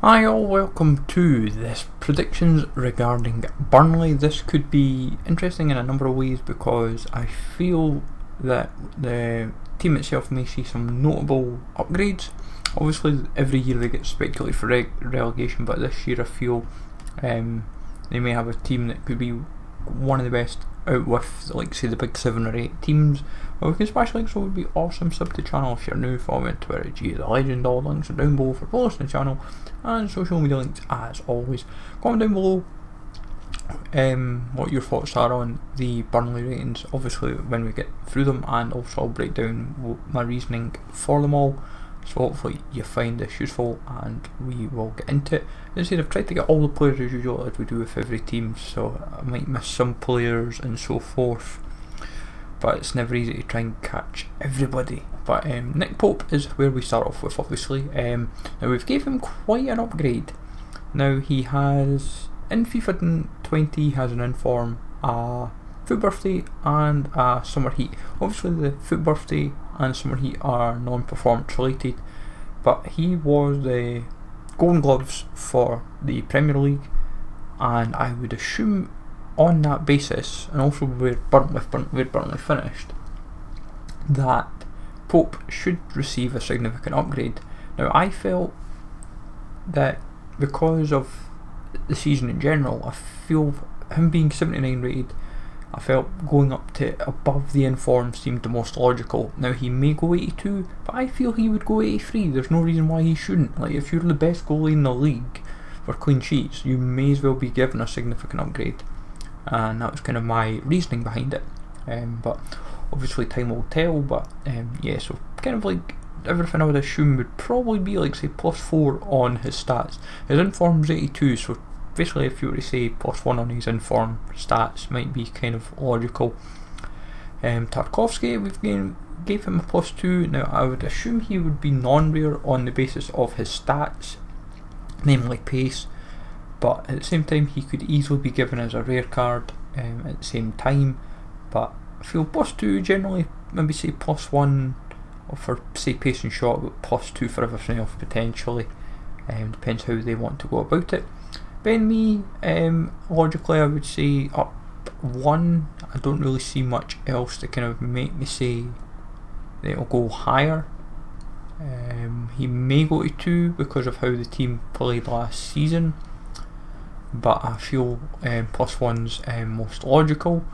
Hi all, welcome to this predictions regarding Burnley. This could be interesting in a number of ways because I feel that the team itself may see some notable upgrades. Obviously every year they get speculated for relegation, but this year I feel they may have a team that could be one of the best out with, like, say, the big 7 or 8 teams. Well, we can smash links, so it would be awesome. Sub to the channel if you're new. Follow me on Twitter, G the Legend. All links are down below for posting the channel, and social media links as always. Comment down below what your thoughts are on the Burnley ratings, obviously when we get through them, and also I'll break down my reasoning for them all. So hopefully you find this useful and we will get into it. As I said, I've tried to get all the players as usual, as we do with every team, so I might miss some players and so forth, but it's never easy to try and catch everybody. But Nick Pope is where we start off with, obviously. Now we've gave him quite an upgrade. Now he has, in FIFA 20, he has an inform, a foot birthday and a summer heat. Obviously the foot birthday and summer heat are non-performance related, but he was the Golden Gloves for the Premier League, and I would assume on that basis, and also where Burnley finished, that Pope should receive a significant upgrade. Now I felt that because of the season in general, I feel him being 79 rated, I felt going up to above the inform seemed the most logical. Now he may go 82, but I feel he would go 83. There's no reason why he shouldn't. Like, if you're the best goalie in the league for clean sheets, you may as well be given a significant upgrade, and that was kind of my reasoning behind it. But obviously time will tell. But yeah, so kind of like everything I would assume would probably be like, say, +4 on his stats. His inform's 82, so basically if you were to say +1 on his inform stats might be kind of logical. Tarkowski, we've gave him a +2. Now I would assume he would be non-rare on the basis of his stats, namely pace, but at the same time he could easily be given as a rare card at the same time. But I feel +2 generally, maybe say +1 for, say, pace and shot, but +2 for everything else potentially. Depends how they want to go about it. Ben Mee, logically I would say up 1. I don't really see much else to kind of make me say that it'll go higher. He may go to 2 because of how the team played last season, but I feel +1's most logical.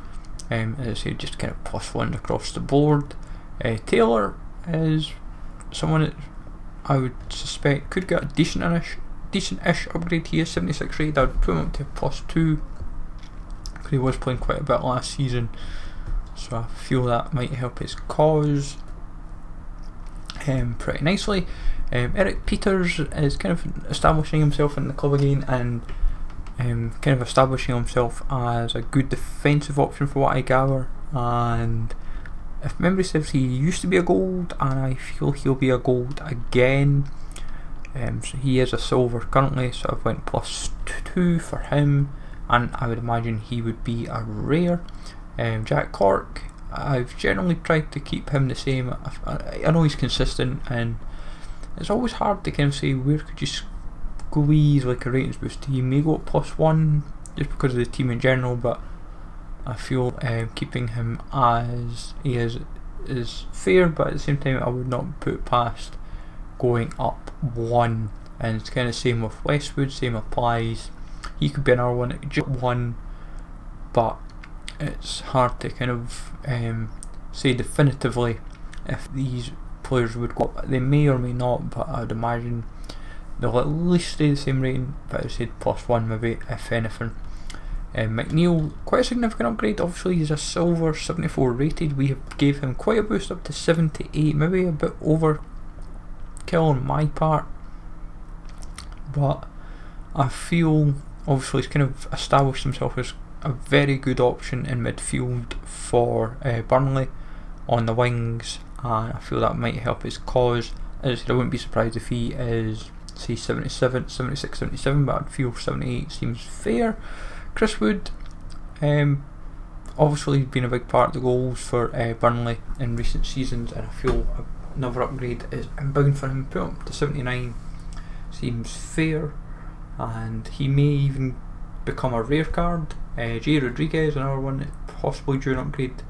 As I say, just kind of +1 across the board. Taylor is someone that I would suspect could get a decent-ish upgrade. He is 76 rated. I would put him up to +2 because he was playing quite a bit last season, so I feel that might help his cause pretty nicely. Eric Peters is kind of establishing himself in the club again, and kind of establishing himself as a good defensive option for what I gather, and if memory serves, he used to be a gold, and I feel he'll be a gold again. So he is a silver currently, so I've went +2 for him, and I would imagine he would be a rare. Jack Clark, I've generally tried to keep him the same. I know he's consistent, and it's always hard to kind of say where could you squeeze like a ratings boost. He may go up +1 just because of the team in general, but I feel keeping him as he is fair, but at the same time I would not put past going up 1. And it's kind of same with Westwood, same applies. He could be another one at just 1, but it's hard to kind of say definitively if these players would go up. They may or may not, but I'd imagine they'll at least stay the same rating, but I said +1 maybe, if anything. McNeil, quite a significant upgrade. Obviously he's a silver, 74 rated. We gave him quite a boost up to 78, maybe a bit overkill on my part, but I feel obviously he's kind of established himself as a very good option in midfield for Burnley on the wings, and I feel that might help his cause. As I said, I wouldn't be surprised if he is, say, 77, 76, 77, but I'd feel 78 seems fair. Chris Wood, obviously he's been a big part of the goals for Burnley in recent seasons, and I feel another upgrade is inbound for him. Put him to 79 seems fair, and he may even become a rare card. Jay Rodriguez, another one, possibly due an upgrade.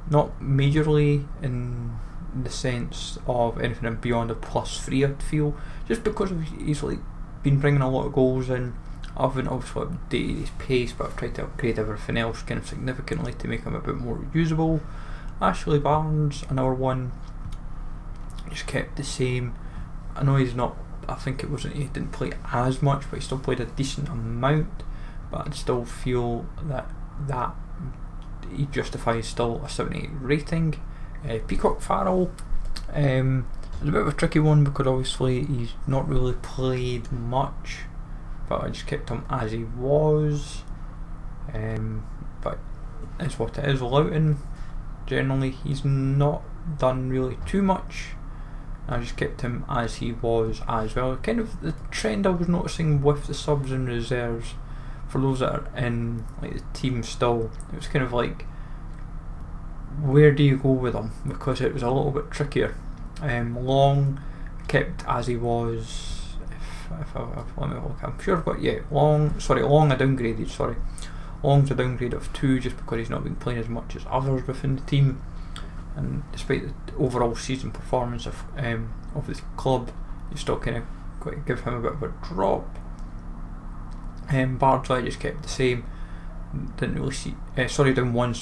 Not majorly in the sense of anything beyond a +3, I'd feel, just because he's like been bringing a lot of goals in. I haven't obviously updated his pace, but I've tried to upgrade everything else kind of significantly to make him a bit more usable. Ashley Barnes, another one, just kept the same. I know he's not, I think he didn't play as much, but he still played a decent amount, but I'd still feel that he justifies still a 78 rating. Peacock Farrell is a bit of a tricky one because obviously he's not really played much, but I just kept him as he was. But it's what it is. Loughton, generally he's not done really too much. I just kept him as he was as well. Kind of the trend I was noticing with the subs and reserves, for those that are in like the team still, it was kind of like, where do you go with them? Because it was a little bit trickier. Long kept as he was. Let me look. I'm sure I've got Long I downgraded. Long's a downgrade of 2 just because he's not been playing as much as others within the team, and despite the overall season performance of the club, you still kind of got to give him a bit of a drop. Bardsley I just kept the same. Didn't really see. Down 1.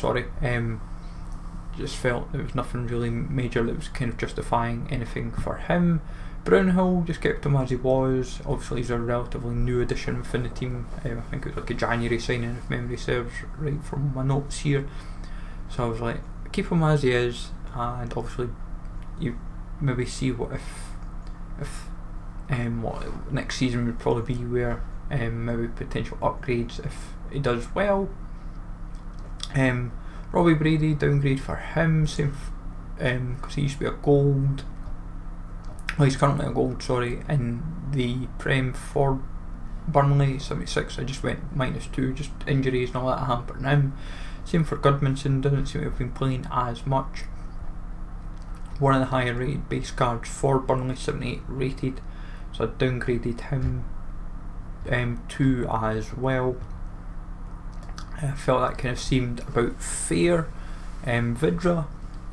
Just felt there was nothing really major that was kind of justifying anything for him. Brownhill, just kept him as he was. Obviously he's a relatively new addition within the team. I think it was like a January signing if memory serves right from my notes here. So I was like, keep him as he is, and obviously you maybe see what what next season would probably be, where maybe potential upgrades if he does well. Robbie Brady, downgrade for him, same because he used to be a gold. Well, he's currently a gold, in the Prem for Burnley, 76. I just went -2, just injuries and all that hampering him. Same for Goodmanson, doesn't seem to have been playing as much. One of the higher rated base cards for Burnley, 78 rated, so I downgraded him 2 as well. I felt that kind of seemed about fair. Vidra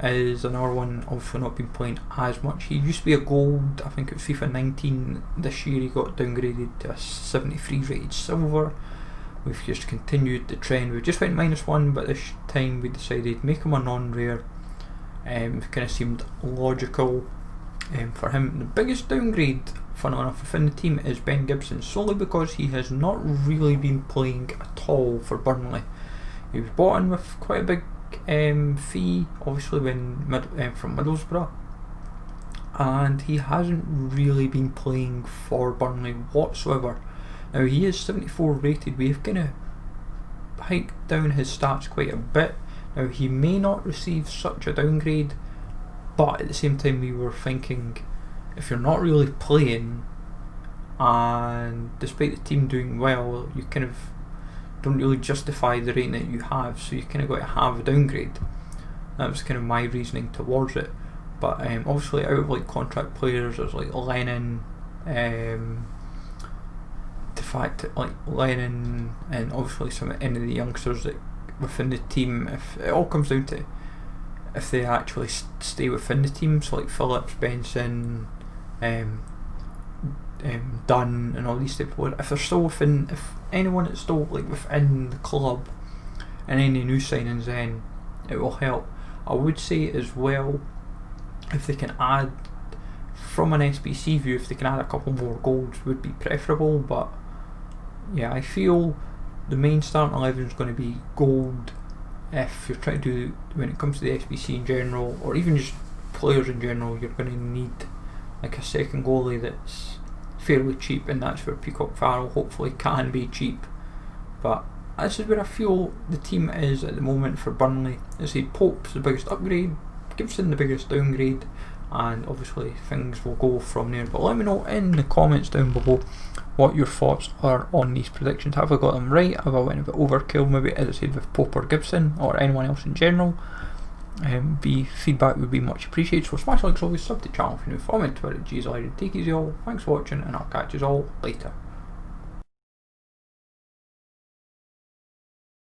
is another one, obviously not been playing as much. He used to be a gold, I think it was FIFA 19. This year he got downgraded to a 73 rated silver. We've just continued the trend. We just went -1, but this time we decided to make him a non-rare. It kind of seemed logical for him. The biggest downgrade, funnily enough, within the team is Ben Gibson, solely because he has not really been playing at all for Burnley. He was bought in with quite a big fee, obviously from Middlesbrough, and he hasn't really been playing for Burnley whatsoever. Now he is 74 rated. We've kind of hiked down his stats quite a bit. Now he may not receive such a downgrade, but at the same time we were thinking, if you're not really playing, and despite the team doing well, you kind of don't really justify the rating that you have, so you kind of got to have a downgrade. That was kind of my reasoning towards it. But obviously out of like contract players, there's like Lennon, the fact that like Lennon and obviously some of any of the youngsters that within the team, if it all comes down to if they actually stay within the team, so like Phillips, Benson, Dunn and all these type of players, if they're still within, if anyone that's still like within the club and any new signings, then it will help. I would say as well, if they can add, from an SBC view, if they can add a couple more golds would be preferable, but yeah, I feel the main starting 11 is going to be gold if you're trying to do, when it comes to the SBC in general, or even just players in general. You're going to need like a second goalie that's fairly cheap, and that's where Peacock Farrell hopefully can be cheap. But this is where I feel the team is at the moment for Burnley. As I said, Pope's the biggest upgrade, Gibson the biggest downgrade, and obviously things will go from there. But let me know in the comments down below what your thoughts are on these predictions. Have I got them right? Have I went a bit overkill maybe, as I said, with Pope or Gibson, or anyone else in general? B, feedback would be much appreciated, so smash likes always, sub to the channel if you're new, follow me on Twitter, G's Larry, take easy all, thanks for watching, and I'll catch you all later.